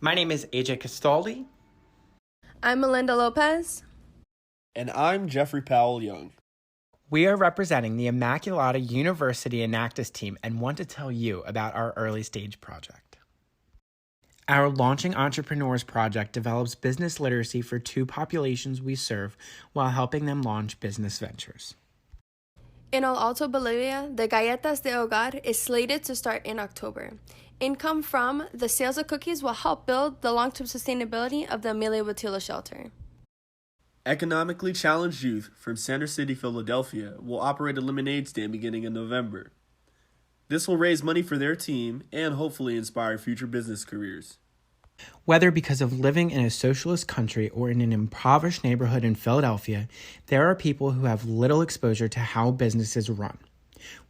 My name is AJ Castaldi. I'm Melinda Lopez. And I'm Jeffrey Powell Young. We are representing the Immaculata University Enactus team and want to tell you about our early stage project. Our Launching Entrepreneurs project develops business literacy for two populations we serve while helping them launch business ventures. In El Alto, Bolivia, the Galletas de Hogar is slated to start in October. Income from the sales of cookies will help build the long-term sustainability of the Immaculata shelter. Economically challenged youth from Center City, Philadelphia will operate a lemonade stand beginning in November. This will raise money for their team and hopefully inspire future business careers. Whether because of living in a socialist country or in an impoverished neighborhood in Philadelphia, there are people who have little exposure to how businesses run.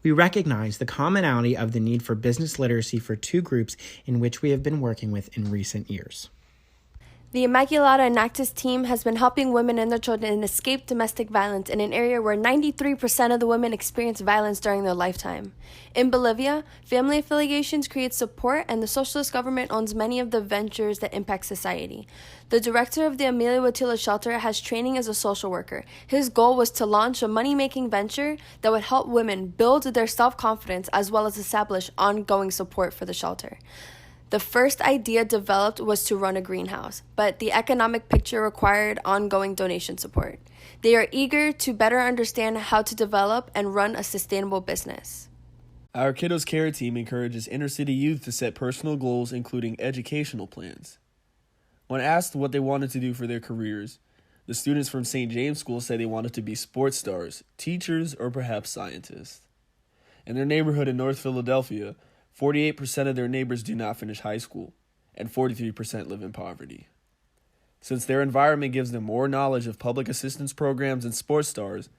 We recognize the commonality of the need for business literacy for two groups in which we have been working with in recent years. The Immaculata Enactus team has been helping women and their children escape domestic violence in an area where 93% of the women experience violence during their lifetime. In Bolivia, family affiliations create support, and the socialist government owns many of the ventures that impact society. The director of the Immaculata shelter has training as a social worker. His goal was to launch a money-making venture that would help women build their self-confidence as well as establish ongoing support for the shelter. The first idea developed was to run a greenhouse, but the economic picture required ongoing donation support. They are eager to better understand how to develop and run a sustainable business. Our Kiddos Care team encourages inner-city youth to set personal goals, including educational plans. When asked what they wanted to do for their careers, the students from St. James School said they wanted to be sports stars, teachers, or perhaps scientists. In their neighborhood in North Philadelphia, 48% of their neighbors do not finish high school, and 43% live in poverty. Since their environment gives them more knowledge of public assistance programs and sports stars,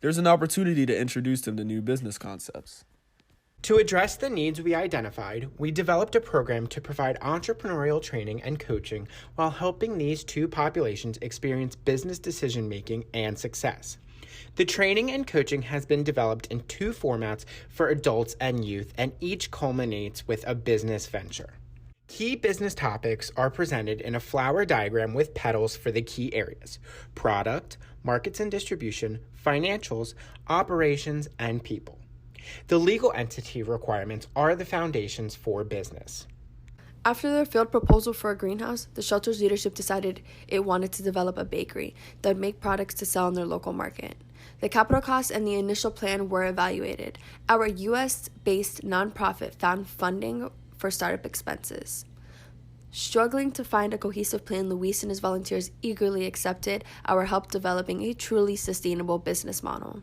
there's an opportunity to introduce them to new business concepts. To address the needs we identified, we developed a program to provide entrepreneurial training and coaching while helping these two populations experience business decision-making and success. The training and coaching has been developed in two formats for adults and youth, and each culminates with a business venture. Key business topics are presented in a flower diagram with petals for the key areas: product, markets and distribution, financials, operations, and people. The legal entity requirements are the foundations for business. After their failed proposal for a greenhouse, the shelter's leadership decided it wanted to develop a bakery that would make products to sell in their local market. The capital costs and the initial plan were evaluated. Our U.S.-based nonprofit found funding for startup expenses. Struggling to find a cohesive plan, Luis and his volunteers eagerly accepted our help developing a truly sustainable business model.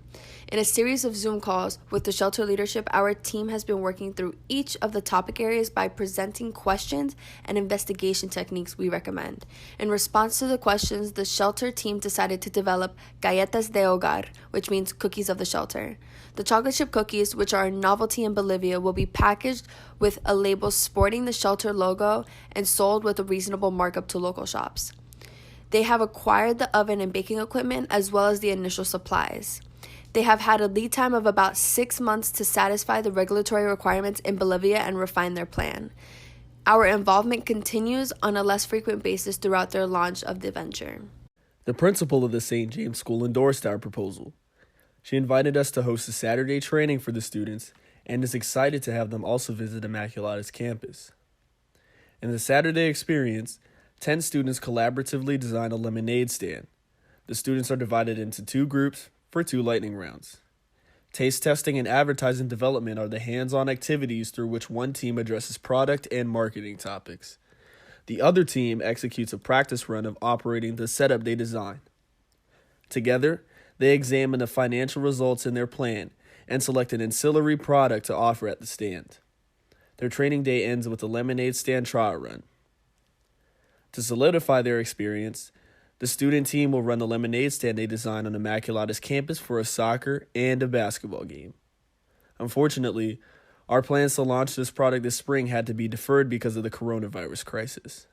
In a series of Zoom calls with the shelter leadership, our team has been working through each of the topic areas by presenting questions and investigation techniques we recommend. In response to the questions, the shelter team decided to develop Galletas de Hogar, which means cookies of the shelter. The chocolate chip cookies, which are a novelty in Bolivia, will be packaged with a label sporting the shelter logo and sold with a reasonable markup to local shops. They have acquired the oven and baking equipment as well as the initial supplies. They have had a lead time of about 6 months to satisfy the regulatory requirements in Bolivia and refine their plan. Our involvement continues on a less frequent basis throughout their launch of the venture. The principal of the St. James School endorsed our proposal. She invited us to host a Saturday training for the students and is excited to have them also visit Immaculata's campus. In the Saturday experience, 10 students collaboratively designed a lemonade stand. The students are divided into two groups for 2 lightning rounds. Taste testing and advertising development are the hands-on activities through which one team addresses product and marketing topics. The other team executes a practice run of operating the setup they design. Together, they examine the financial results in their plan and select an ancillary product to offer at the stand. Their training day ends with a lemonade stand trial run. To solidify their experience, the student team will run the lemonade stand they designed on Immaculata's campus for a soccer and a basketball game. Unfortunately, our plans to launch this product this spring had to be deferred because of the coronavirus crisis.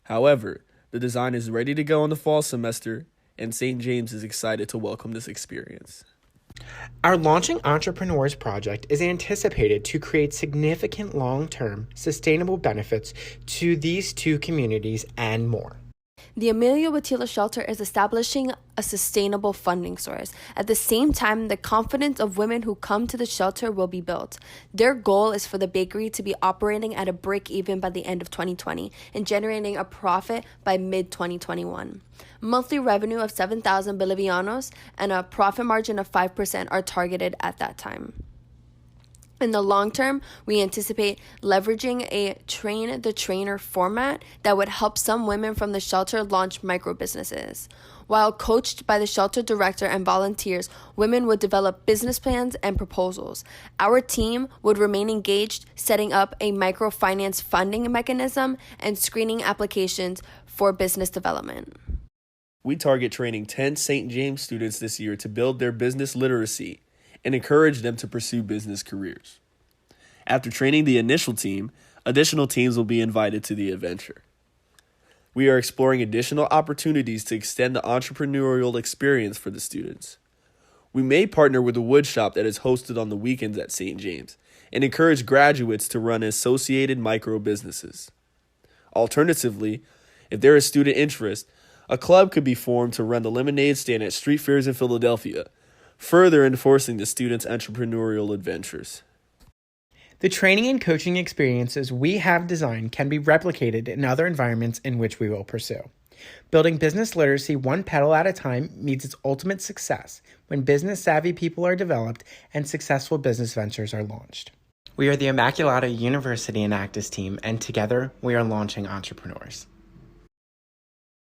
However, the design is ready to go in the fall semester, and St. James is excited to welcome this experience. Our Launching Entrepreneurs project is anticipated to create significant long-term, sustainable benefits to these two communities and more. The Amelia Wauchula Shelter is establishing a sustainable funding source. At the same time, the confidence of women who come to the shelter will be built. Their goal is for the bakery to be operating at a break-even by the end of 2020 and generating a profit by mid-2021. Monthly revenue of 7,000 Bolivianos and a profit margin of 5% are targeted at that time. In the long term, we anticipate leveraging a train-the-trainer format that would help some women from the shelter launch micro businesses. While coached by the shelter director and volunteers, women would develop business plans and proposals. Our team would remain engaged, setting up a microfinance funding mechanism and screening applications for business development. We target training 10 St. James students this year to build their business literacy and encourage them to pursue business careers. After training the initial team, additional teams will be invited to the adventure. We are exploring additional opportunities to extend the entrepreneurial experience for the students. We may partner with a wood shop that is hosted on the weekends at St. James and encourage graduates to run associated micro businesses. Alternatively, if there is student interest, a club could be formed to run the lemonade stand at street fairs in Philadelphia, further enforcing the students' entrepreneurial adventures. The training and coaching experiences we have designed can be replicated in other environments in which we will pursue. Building business literacy one petal at a time meets its ultimate success when business-savvy people are developed and successful business ventures are launched. We are the Immaculata University Enactus team, and together we are launching entrepreneurs.